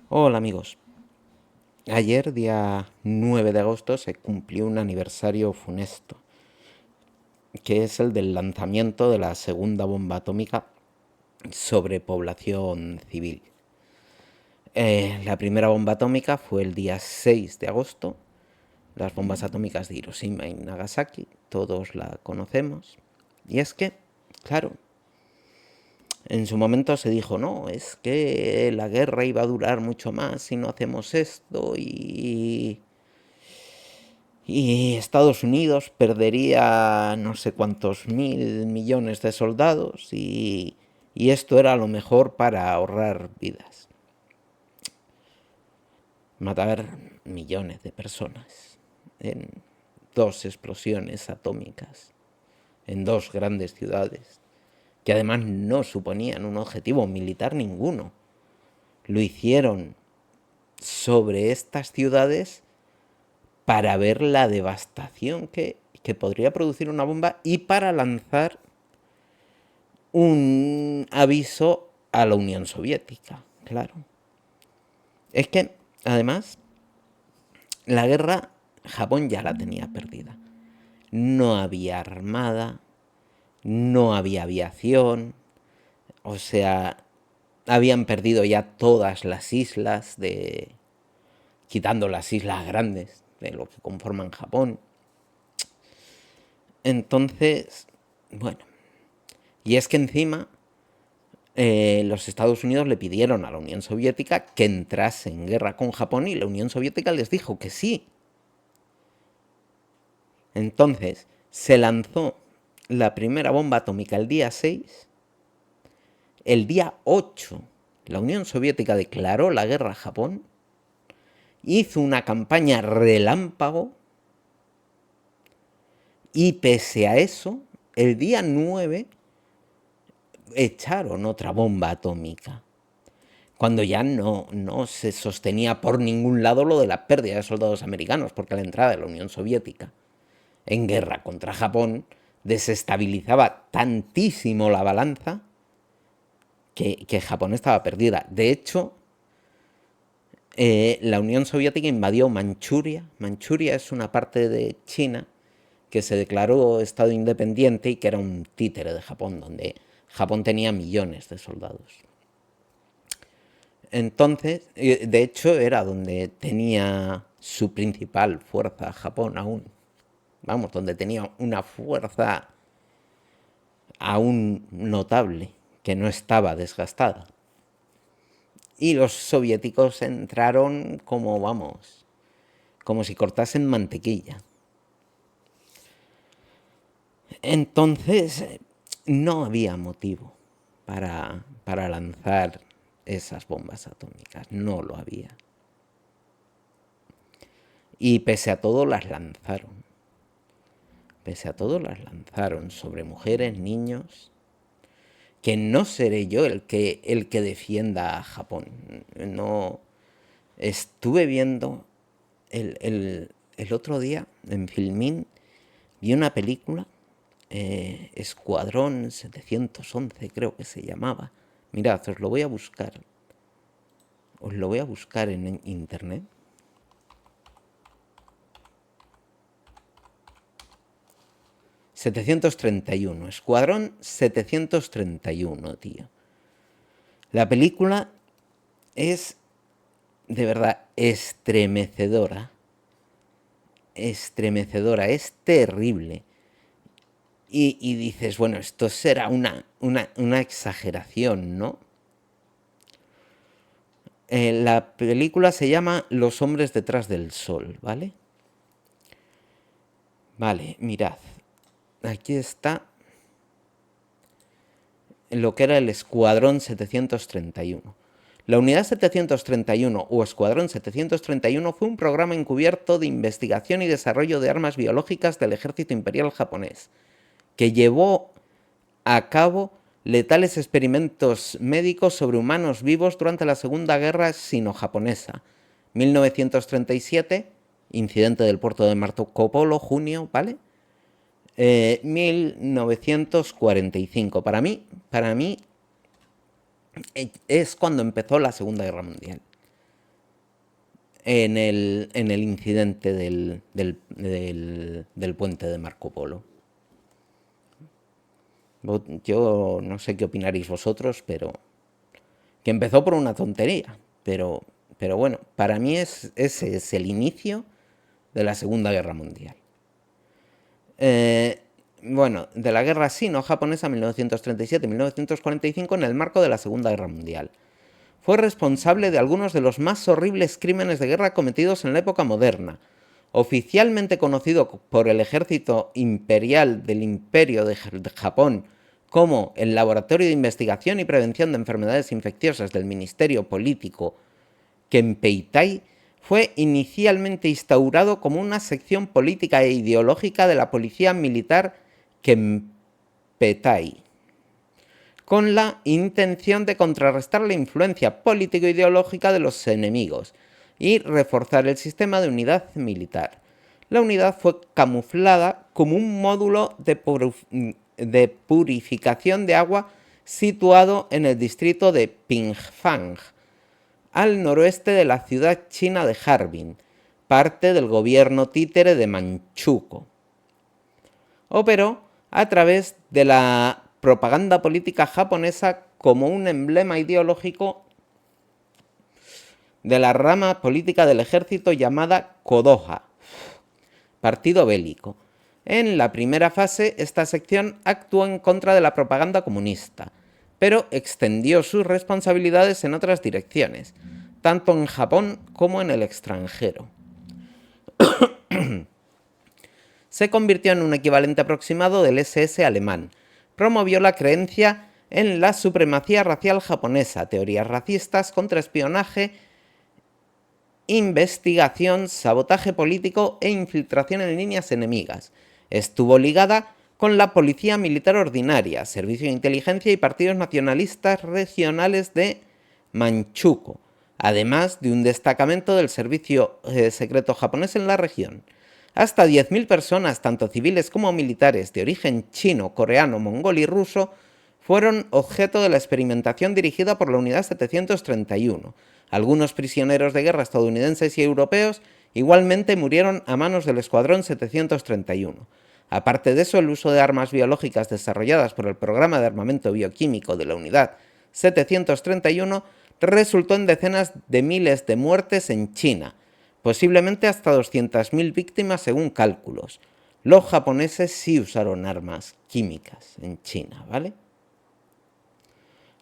Hola amigos, ayer día 9 de agosto se cumplió un aniversario funesto, que es el del lanzamiento de la segunda bomba atómica sobre población civil. La primera bomba atómica fue el día 6 de agosto, las bombas atómicas de Hiroshima y Nagasaki, todos la conocemos. Y es que, claro, en su momento se dijo, no, es que la guerra iba a durar mucho más si no hacemos esto y Estados Unidos perdería no sé cuántos mil millones de soldados y esto era lo mejor para ahorrar vidas. Matar millones de personas en dos explosiones atómicas, en dos grandes ciudades, que además no suponían un objetivo militar ninguno. Lo hicieron sobre estas ciudades para ver la devastación que podría producir una bomba y para lanzar un aviso a la Unión Soviética, claro. Es que, además, la guerra Japón ya la tenía perdida. No había armada, no había aviación, o sea, habían perdido ya todas las islas de quitando las islas grandes de lo que conforman Japón. Entonces, bueno, y es que encima los Estados Unidos le pidieron a la Unión Soviética que entrase en guerra con Japón y la Unión Soviética les dijo que sí. Entonces, se lanzó la primera bomba atómica el día 6. El día 8, la Unión Soviética declaró la guerra a Japón, hizo una campaña relámpago y pese a eso, el día 9 echaron otra bomba atómica. Cuando ya no se sostenía por ningún lado lo de la pérdida de soldados americanos, porque la entrada de la Unión Soviética en guerra contra Japón desestabilizaba tantísimo la balanza que Japón estaba perdida. De hecho, la Unión Soviética invadió Manchuria. Manchuria es una parte de China que se declaró Estado independiente y que era un títere de Japón, donde Japón tenía millones de soldados. Entonces, de hecho, era donde tenía su principal fuerza Japón aún. Vamos, donde tenía una fuerza aún notable, que no estaba desgastada. Y los soviéticos entraron como, vamos, como si cortasen mantequilla. Entonces, no había motivo para lanzar esas bombas atómicas, no lo había. Y pese a todo las lanzaron. Pese a todo las lanzaron sobre mujeres, niños, que no seré yo el que defienda a Japón. No. Estuve viendo el otro día en Filmin, vi una película, Escuadrón 711 creo que se llamaba. Mirad, os lo voy a buscar. Os lo voy a buscar en internet. 731, Escuadrón 731, tío. La película es de verdad estremecedora. Estremecedora, es terrible. Y dices, bueno, esto será una exageración, ¿no? La película se llama Los hombres detrás del sol, ¿vale? Vale, mirad. Aquí está lo que era el Escuadrón 731. La Unidad 731 o Escuadrón 731 fue un programa encubierto de investigación y desarrollo de armas biológicas del ejército imperial japonés, que llevó a cabo letales experimentos médicos sobre humanos vivos durante la Segunda Guerra Sino-Japonesa. 1937, incidente del puerto de Marco Polo, junio, ¿vale? 1945. Para mí es cuando empezó la Segunda Guerra Mundial. en el incidente del puente de Marco Polo. Yo no sé qué opinaréis vosotros, pero que empezó por una tontería, pero bueno, para mí ese es el inicio de la Segunda Guerra Mundial. Bueno, de la guerra sino-japonesa 1937-1945 en el marco de la Segunda Guerra Mundial. Fue responsable de algunos de los más horribles crímenes de guerra cometidos en la época moderna. Oficialmente conocido por el ejército imperial del Imperio de Japón como el Laboratorio de Investigación y Prevención de Enfermedades Infecciosas del Ministerio Político Kempeitai, fue inicialmente instaurado como una sección política e ideológica de la Policía Militar Kempeitai, con la intención de contrarrestar la influencia político-ideológica de los enemigos y reforzar el sistema de unidad militar. La unidad fue camuflada como un módulo de purificación de agua situado en el distrito de Pingfang, al noroeste de la ciudad china de Harbin, parte del gobierno títere de Manchukuo. Operó a través de la propaganda política japonesa como un emblema ideológico de la rama política del ejército llamada Kodoha, partido bélico. En la primera fase, esta sección actuó en contra de la propaganda comunista, pero extendió sus responsabilidades en otras direcciones, tanto en Japón como en el extranjero. Se convirtió en un equivalente aproximado del SS alemán. Promovió la creencia en la supremacía racial japonesa, teorías racistas, contraespionaje, investigación, sabotaje político e infiltración en líneas enemigas. Estuvo ligada con la Policía Militar Ordinaria, Servicio de Inteligencia y partidos nacionalistas regionales de Manchukuo, además de un destacamento del servicio secreto japonés en la región. Hasta 10.000 personas, tanto civiles como militares, de origen chino, coreano, mongol y ruso, fueron objeto de la experimentación dirigida por la Unidad 731. Algunos prisioneros de guerra estadounidenses y europeos igualmente murieron a manos del Escuadrón 731. Aparte de eso, el uso de armas biológicas desarrolladas por el Programa de Armamento Bioquímico de la Unidad 731 resultó en decenas de miles de muertes en China, posiblemente hasta 200.000 víctimas según cálculos. Los japoneses sí usaron armas químicas en China, ¿vale?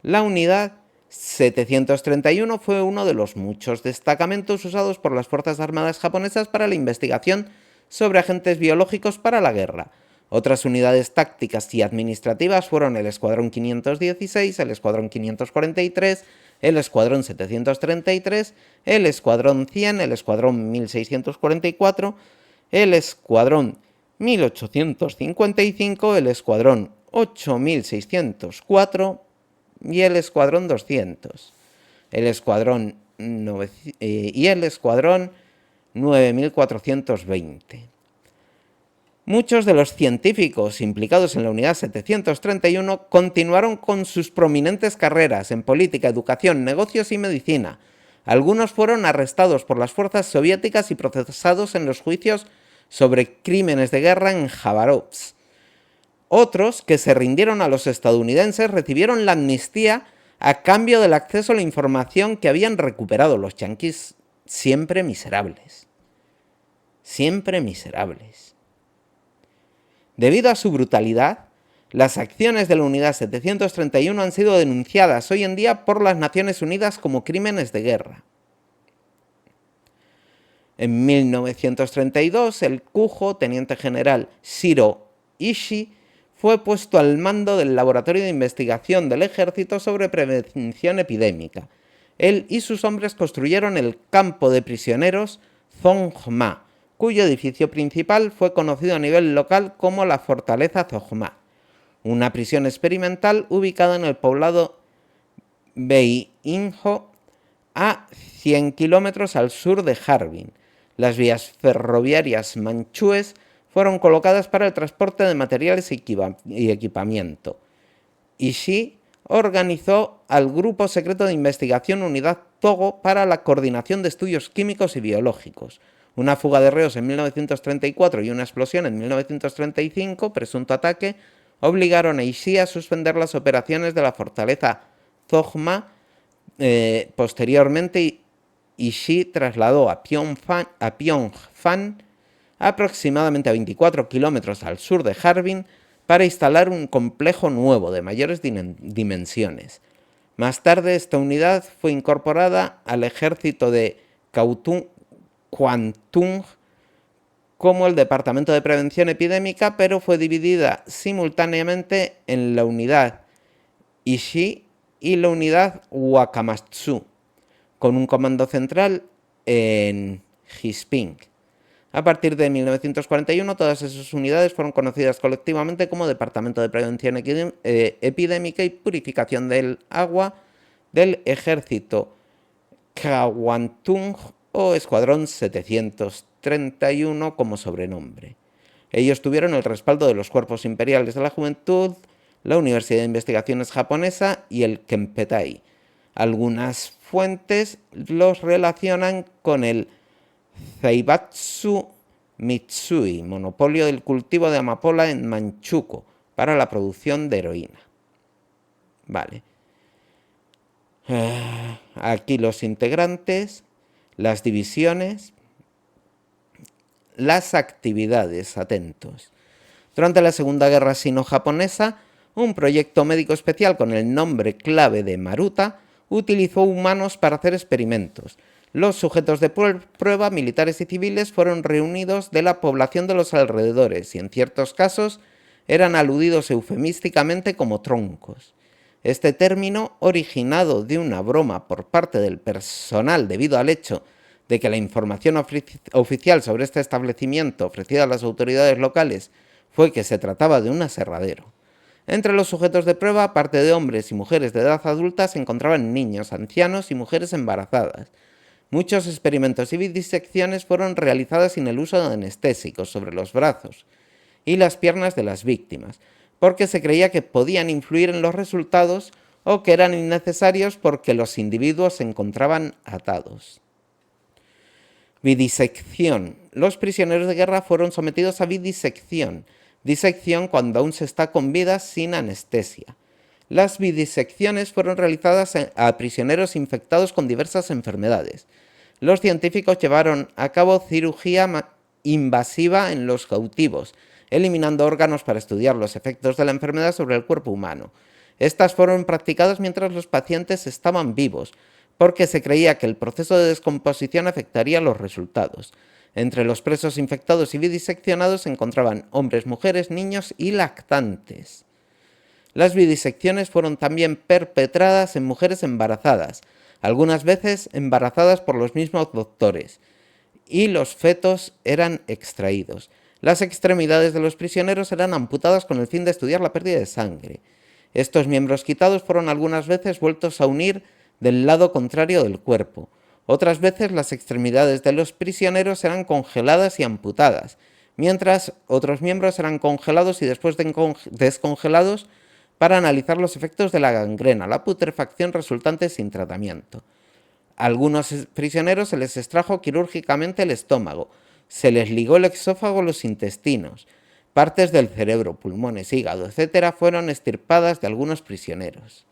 La Unidad 731 fue uno de los muchos destacamentos usados por las Fuerzas Armadas japonesas para la investigación sobre agentes biológicos para la guerra. Otras unidades tácticas y administrativas fueron el Escuadrón 516, el Escuadrón 543, el Escuadrón 733, el Escuadrón 100, el Escuadrón 1644, el Escuadrón 1855, el Escuadrón 8604 y el Escuadrón 200, el Escuadrón 9420. Muchos de los científicos implicados en la Unidad 731 continuaron con sus prominentes carreras en política, educación, negocios y medicina. Algunos fueron arrestados por las fuerzas soviéticas y procesados en los juicios sobre crímenes de guerra en Khabarovsk. Otros, que se rindieron a los estadounidenses, recibieron la amnistía a cambio del acceso a la información que habían recuperado los yanquis, siempre miserables. Siempre miserables. Debido a su brutalidad, las acciones de la Unidad 731 han sido denunciadas hoy en día por las Naciones Unidas como crímenes de guerra. En 1932, el Kujo, teniente general Shiro Ishii, fue puesto al mando del Laboratorio de Investigación del Ejército sobre Prevención Epidémica. Él y sus hombres construyeron el campo de prisioneros Zongma, cuyo edificio principal fue conocido a nivel local como la Fortaleza Zongma, una prisión experimental ubicada en el poblado Beinho, a 100 kilómetros al sur de Harbin. Las vías ferroviarias manchúes fueron colocadas para el transporte de materiales y equipamiento. Ishii organizó al Grupo Secreto de Investigación Unidad Togo para la coordinación de estudios químicos y biológicos. Una fuga de reos en 1934 y una explosión en 1935, presunto ataque, obligaron a Ishii a suspender las operaciones de la fortaleza Zogma. Posteriormente, Ishii trasladó a Pyongyang, aproximadamente a 24 kilómetros al sur de Harbin, para instalar un complejo nuevo de mayores dimensiones. Más tarde, esta unidad fue incorporada al ejército de Kwantung como el Departamento de Prevención Epidémica, pero fue dividida simultáneamente en la unidad Ishii y la unidad Wakamatsu, con un comando central en Jisping. A partir de 1941, todas esas unidades fueron conocidas colectivamente como Departamento de Prevención Epidémica y Purificación del Agua del Ejército Kwantung o Escuadrón 731 como sobrenombre. Ellos tuvieron el respaldo de los Cuerpos Imperiales de la Juventud, la Universidad de Investigaciones Japonesa y el Kempeitai. Algunas fuentes los relacionan con el Zaibatsu Mitsui, monopolio del cultivo de amapola en Manchukuo para la producción de heroína. Vale. Aquí los integrantes, las divisiones, las actividades, atentos. Durante la Segunda Guerra Sino-Japonesa, un proyecto médico especial con el nombre clave de Maruta utilizó humanos para hacer experimentos. Los sujetos de prueba, militares y civiles, fueron reunidos de la población de los alrededores y en ciertos casos eran aludidos eufemísticamente como troncos. Este término, originado de una broma por parte del personal debido al hecho de que la información oficial sobre este establecimiento ofrecida a las autoridades locales fue que se trataba de un aserradero. Entre los sujetos de prueba, aparte de hombres y mujeres de edad adulta, se encontraban niños, ancianos y mujeres embarazadas. Muchos experimentos y disecciones fueron realizadas sin el uso de anestésicos sobre los brazos y las piernas de las víctimas, porque se creía que podían influir en los resultados o que eran innecesarios porque los individuos se encontraban atados. Vidisección. Los prisioneros de guerra fueron sometidos a vidisección. Disección cuando aún se está con vida sin anestesia. Las vidisecciones fueron realizadas a prisioneros infectados con diversas enfermedades. Los científicos llevaron a cabo cirugía invasiva en los cautivos, eliminando órganos para estudiar los efectos de la enfermedad sobre el cuerpo humano. Estas fueron practicadas mientras los pacientes estaban vivos, porque se creía que el proceso de descomposición afectaría los resultados. Entre los presos infectados y vidiseccionados se encontraban hombres, mujeres, niños y lactantes. Las vidisecciones fueron también perpetradas en mujeres embarazadas, algunas veces embarazadas por los mismos doctores, y los fetos eran extraídos. Las extremidades de los prisioneros eran amputadas con el fin de estudiar la pérdida de sangre. Estos miembros quitados fueron algunas veces vueltos a unir del lado contrario del cuerpo. Otras veces las extremidades de los prisioneros eran congeladas y amputadas, mientras otros miembros eran congelados y después descongelados para analizar los efectos de la gangrena, la putrefacción resultante sin tratamiento. A algunos prisioneros se les extrajo quirúrgicamente el estómago, se les ligó el esófago, los intestinos, partes del cerebro, pulmones, hígado, etc. fueron extirpadas de algunos prisioneros.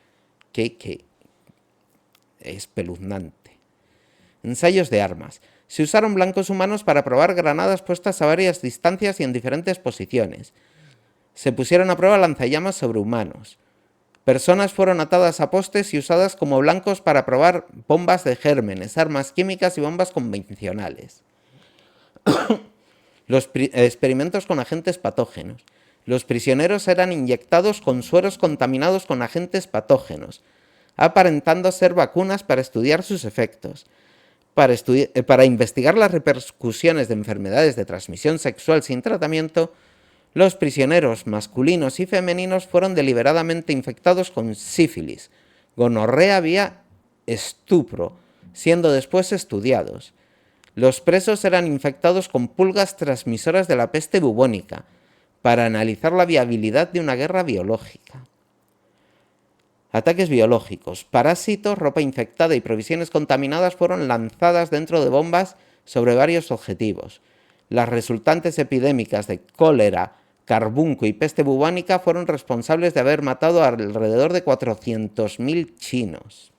Qué espeluznante. Ensayos de armas. Se usaron blancos humanos para probar granadas puestas a varias distancias y en diferentes posiciones. Se pusieron a prueba lanzallamas sobre humanos. Personas fueron atadas a postes y usadas como blancos para probar bombas de gérmenes, armas químicas y bombas convencionales. Los experimentos con agentes patógenos. Los prisioneros eran inyectados con sueros contaminados con agentes patógenos, aparentando ser vacunas para estudiar sus efectos. Para investigar las repercusiones de enfermedades de transmisión sexual sin tratamiento, los prisioneros masculinos y femeninos fueron deliberadamente infectados con sífilis, gonorrea vía estupro, siendo después estudiados. Los presos eran infectados con pulgas transmisoras de la peste bubónica, para analizar la viabilidad de una guerra biológica. Ataques biológicos, parásitos, ropa infectada y provisiones contaminadas fueron lanzadas dentro de bombas sobre varios objetivos. Las resultantes epidémicas de cólera, carbunco y peste bubónica fueron responsables de haber matado a alrededor de 400.000 chinos.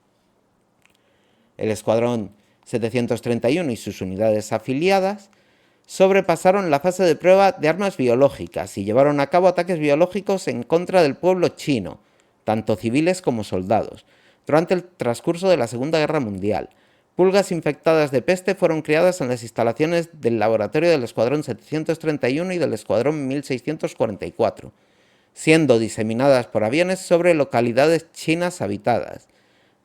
El Escuadrón 731 y sus unidades afiliadas sobrepasaron la fase de prueba de armas biológicas y llevaron a cabo ataques biológicos en contra del pueblo chino, tanto civiles como soldados, durante el transcurso de la Segunda Guerra Mundial. Pulgas infectadas de peste fueron criadas en las instalaciones del laboratorio del Escuadrón 731 y del Escuadrón 1644, siendo diseminadas por aviones sobre localidades chinas habitadas,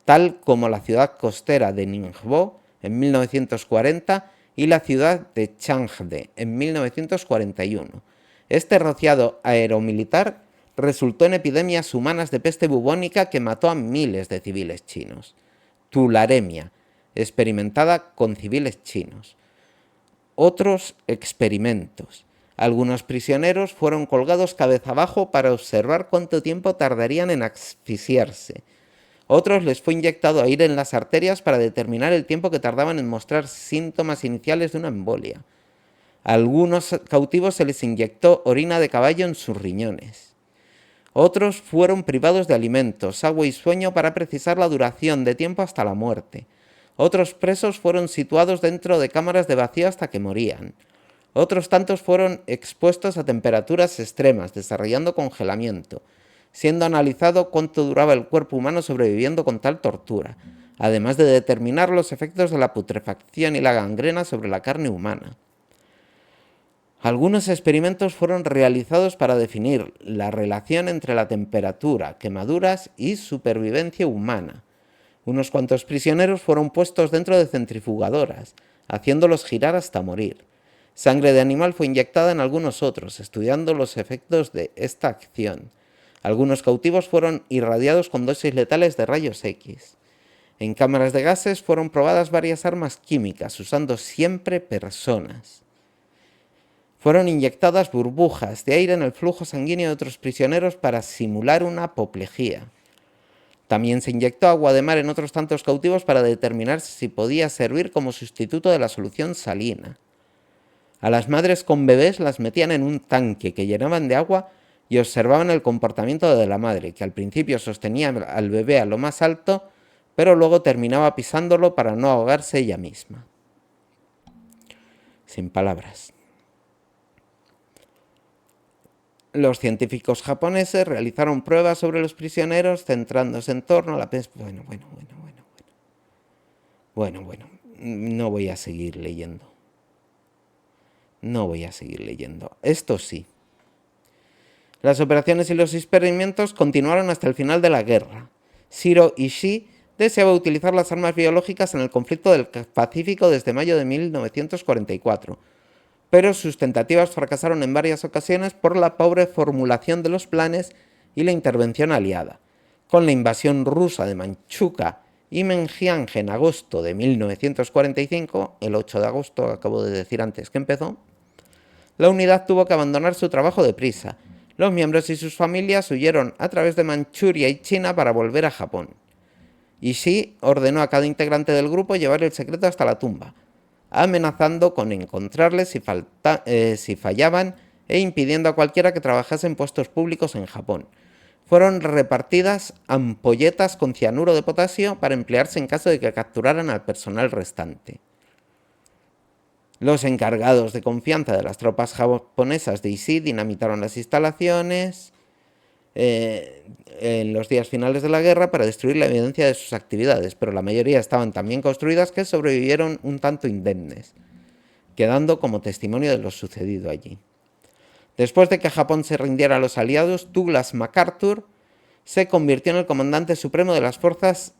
tal como la ciudad costera de Ningbo en 1940 y la ciudad de Changde en 1941. Este rociado aeromilitar resultó en epidemias humanas de peste bubónica que mató a miles de civiles chinos. Tularemia, experimentada con civiles chinos. Otros experimentos. Algunos prisioneros fueron colgados cabeza abajo para observar cuánto tiempo tardarían en asfixiarse. Otros les fue inyectado aire en las arterias para determinar el tiempo que tardaban en mostrar síntomas iniciales de una embolia. A algunos cautivos se les inyectó orina de caballo en sus riñones. Otros fueron privados de alimentos, agua y sueño para precisar la duración de tiempo hasta la muerte. Otros presos fueron situados dentro de cámaras de vacío hasta que morían. Otros tantos fueron expuestos a temperaturas extremas, desarrollando congelamiento, siendo analizado cuánto duraba el cuerpo humano sobreviviendo con tal tortura, además de determinar los efectos de la putrefacción y la gangrena sobre la carne humana. Algunos experimentos fueron realizados para definir la relación entre la temperatura, quemaduras y supervivencia humana. Unos cuantos prisioneros fueron puestos dentro de centrifugadoras, haciéndolos girar hasta morir. Sangre de animal fue inyectada en algunos otros, estudiando los efectos de esta acción. Algunos cautivos fueron irradiados con dosis letales de rayos X. En cámaras de gases fueron probadas varias armas químicas, usando siempre personas. Fueron inyectadas burbujas de aire en el flujo sanguíneo de otros prisioneros para simular una apoplejía. También se inyectó agua de mar en otros tantos cautivos para determinar si podía servir como sustituto de la solución salina. A las madres con bebés las metían en un tanque que llenaban de agua y observaban el comportamiento de la madre, que al principio sostenía al bebé a lo más alto, pero luego terminaba pisándolo para no ahogarse ella misma. Sin palabras. Los científicos japoneses realizaron pruebas sobre los prisioneros centrándose en torno a la peste. Bueno, no voy a seguir leyendo. Esto sí. Las operaciones y los experimentos continuaron hasta el final de la guerra. Shiro Ishii deseaba utilizar las armas biológicas en el conflicto del Pacífico desde mayo de 1944, pero sus tentativas fracasaron en varias ocasiones por la pobre formulación de los planes y la intervención aliada. Con la invasión rusa de Manchukuo y Menjiang en agosto de 1945, el 8 de agosto acabo de decir antes que empezó, la unidad tuvo que abandonar su trabajo deprisa. Los miembros y sus familias huyeron a través de Manchuria y China para volver a Japón. Ishii ordenó a cada integrante del grupo llevar el secreto hasta la tumba, amenazando con encontrarles si fallaban e impidiendo a cualquiera que trabajase en puestos públicos en Japón. Fueron repartidas ampolletas con cianuro de potasio para emplearse en caso de que capturaran al personal restante. Los encargados de confianza de las tropas japonesas de Ishii dinamitaron las instalaciones en los días finales de la guerra para destruir la evidencia de sus actividades, pero la mayoría estaban tan bien construidas que sobrevivieron un tanto indemnes, quedando como testimonio de lo sucedido allí. Después de que Japón se rindiera a los aliados, Douglas MacArthur se convirtió en el comandante supremo de las fuerzas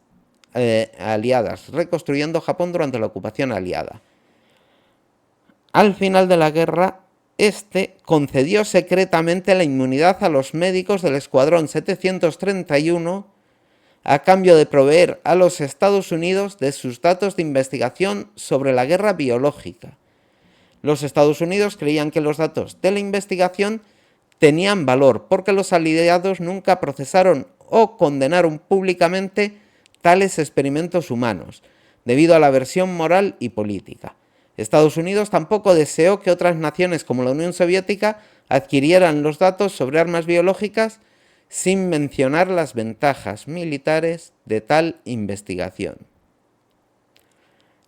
aliadas, reconstruyendo Japón durante la ocupación aliada. Al final de la guerra, este concedió secretamente la inmunidad a los médicos del Escuadrón 731 a cambio de proveer a los Estados Unidos de sus datos de investigación sobre la guerra biológica. Los Estados Unidos creían que los datos de la investigación tenían valor porque los aliados nunca procesaron o condenaron públicamente tales experimentos humanos, debido a la aversión moral y política. Estados Unidos tampoco deseó que otras naciones como la Unión Soviética adquirieran los datos sobre armas biológicas sin mencionar las ventajas militares de tal investigación.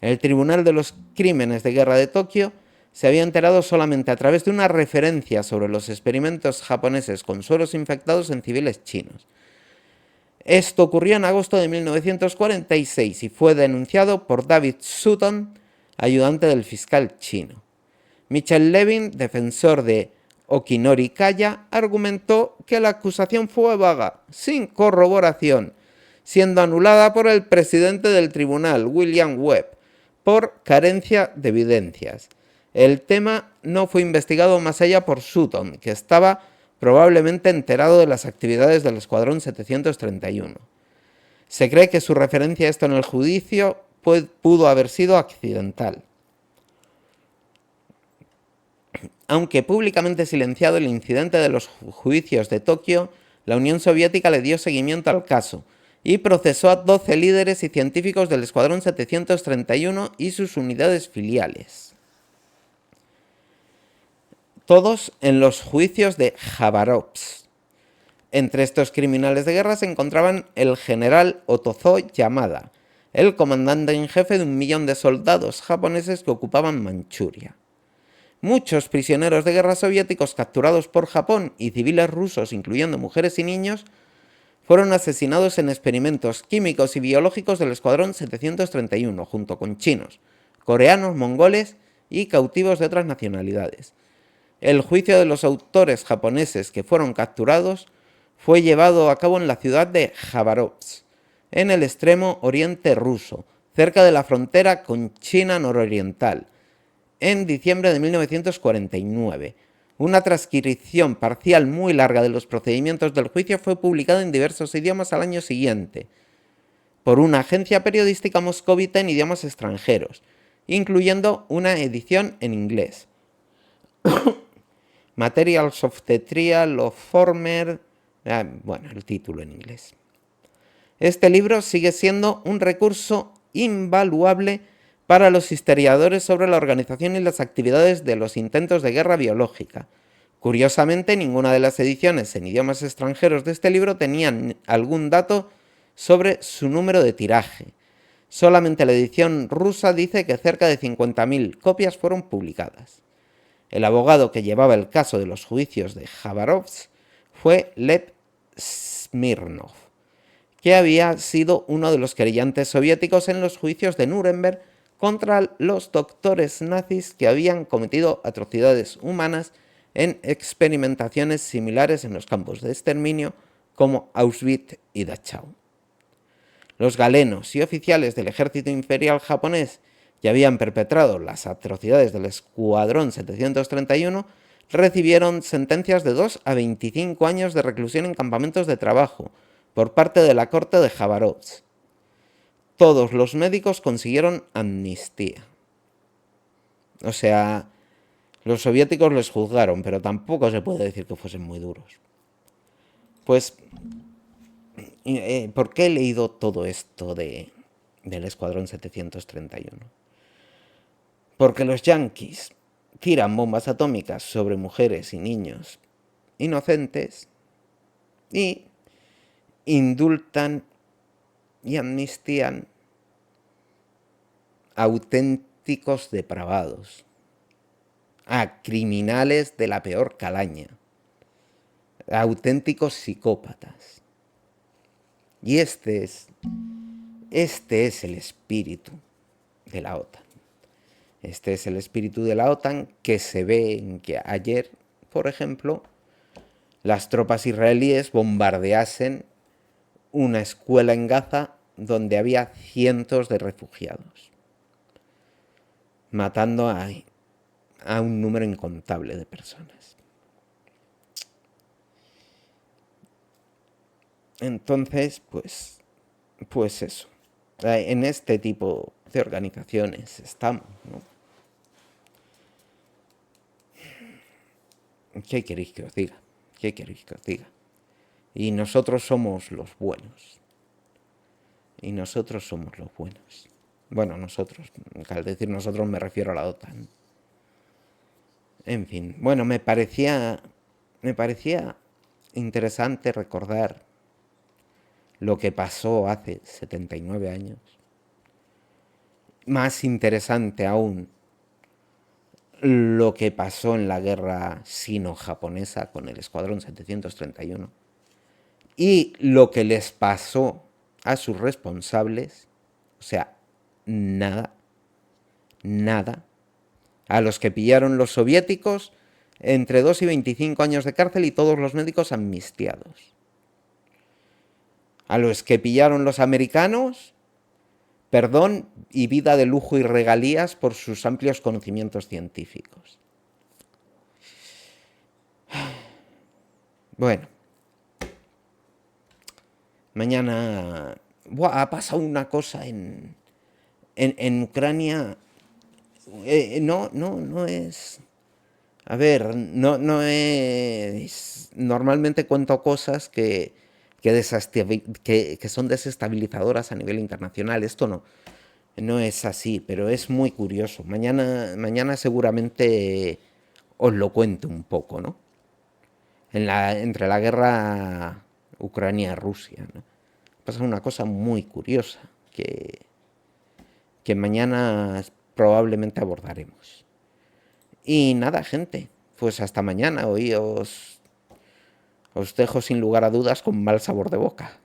El Tribunal de los Crímenes de Guerra de Tokio se había enterado solamente a través de una referencia sobre los experimentos japoneses con sueros infectados en civiles chinos. Esto ocurrió en agosto de 1946 y fue denunciado por David Sutton, ayudante del fiscal chino. Michel Levin, defensor de Okinori Kaya, argumentó que la acusación fue vaga, sin corroboración, siendo anulada por el presidente del tribunal, William Webb, por carencia de evidencias. El tema no fue investigado más allá por Sutton, que estaba probablemente enterado de las actividades del Escuadrón 731. Se cree que su referencia a esto en el juicio pudo haber sido accidental. Aunque públicamente silenciado el incidente de los juicios de Tokio, la Unión Soviética le dio seguimiento al caso y procesó a 12 líderes y científicos del Escuadrón 731 y sus unidades filiales. Todos en los juicios de Khabarovsk. Entre estos criminales de guerra se encontraban el general Otozo Yamada, el comandante en jefe de 1 millón de soldados japoneses que ocupaban Manchuria. Muchos prisioneros de guerra soviéticos capturados por Japón y civiles rusos, incluyendo mujeres y niños, fueron asesinados en experimentos químicos y biológicos del Escuadrón 731, junto con chinos, coreanos, mongoles y cautivos de otras nacionalidades. El juicio de los autores japoneses que fueron capturados fue llevado a cabo en la ciudad de Khabarovsk, en el extremo oriente ruso, cerca de la frontera con China nororiental, en diciembre de 1949. Una transcripción parcial muy larga de los procedimientos del juicio fue publicada en diversos idiomas al año siguiente por una agencia periodística moscovita en idiomas extranjeros, incluyendo una edición en inglés. Materials of the Trial of Former... el título en inglés. Este libro sigue siendo un recurso invaluable para los historiadores sobre la organización y las actividades de los intentos de guerra biológica. Curiosamente, ninguna de las ediciones en idiomas extranjeros de este libro tenían algún dato sobre su número de tiraje. Solamente la edición rusa dice que cerca de 50.000 copias fueron publicadas. El abogado que llevaba el caso de los juicios de Khabarovsk fue Lev Smirnov, que había sido uno de los querellantes soviéticos en los juicios de Nuremberg contra los doctores nazis que habían cometido atrocidades humanas en experimentaciones similares en los campos de exterminio como Auschwitz y Dachau. Los galenos y oficiales del ejército imperial japonés que habían perpetrado las atrocidades del Escuadrón 731 recibieron sentencias de 2 a 25 años de reclusión en campamentos de trabajo por parte de la corte de Khabarovsk. Todos los médicos consiguieron amnistía. O sea, los soviéticos les juzgaron, pero tampoco se puede decir que fuesen muy duros. Pues, ¿por qué he leído todo esto del Escuadrón 731? Porque los yanquis tiran bombas atómicas sobre mujeres y niños inocentes y indultan y amnistían auténticos depravados, a criminales de la peor calaña, a auténticos psicópatas. Y este es el espíritu de la OTAN. Este es el espíritu de la OTAN que se ve en que ayer, por ejemplo, las tropas israelíes bombardeasen una escuela en Gaza donde había cientos de refugiados, matando a un número incontable de personas. Entonces, pues eso. En este tipo de organizaciones estamos, ¿no? ¿Qué queréis que os diga? ¿Qué queréis que os diga? Y nosotros somos los buenos. Y nosotros somos los buenos. Bueno, nosotros. Al decir nosotros me refiero a la OTAN. En fin, bueno, me parecía interesante recordar lo que pasó hace 79 años. Más interesante aún lo que pasó en la guerra sino-japonesa con el Escuadrón 731 y lo que les pasó a sus responsables, o sea, nada, nada, a los que pillaron los soviéticos entre 2 y 25 años de cárcel y todos los médicos amnistiados. A los que pillaron los americanos, perdón y vida de lujo y regalías por sus amplios conocimientos científicos. Bueno, mañana ha pasado una cosa en Ucrania. No es... A ver, no es... Normalmente cuento cosas que son desestabilizadoras a nivel internacional. Esto no es así, pero es muy curioso. Mañana seguramente os lo cuento un poco, ¿no? Entre la guerra Ucrania-Rusia, ¿no? Pasa una cosa muy curiosa que mañana probablemente abordaremos. Y nada, gente, pues hasta mañana. Hoy os dejo sin lugar a dudas con mal sabor de boca.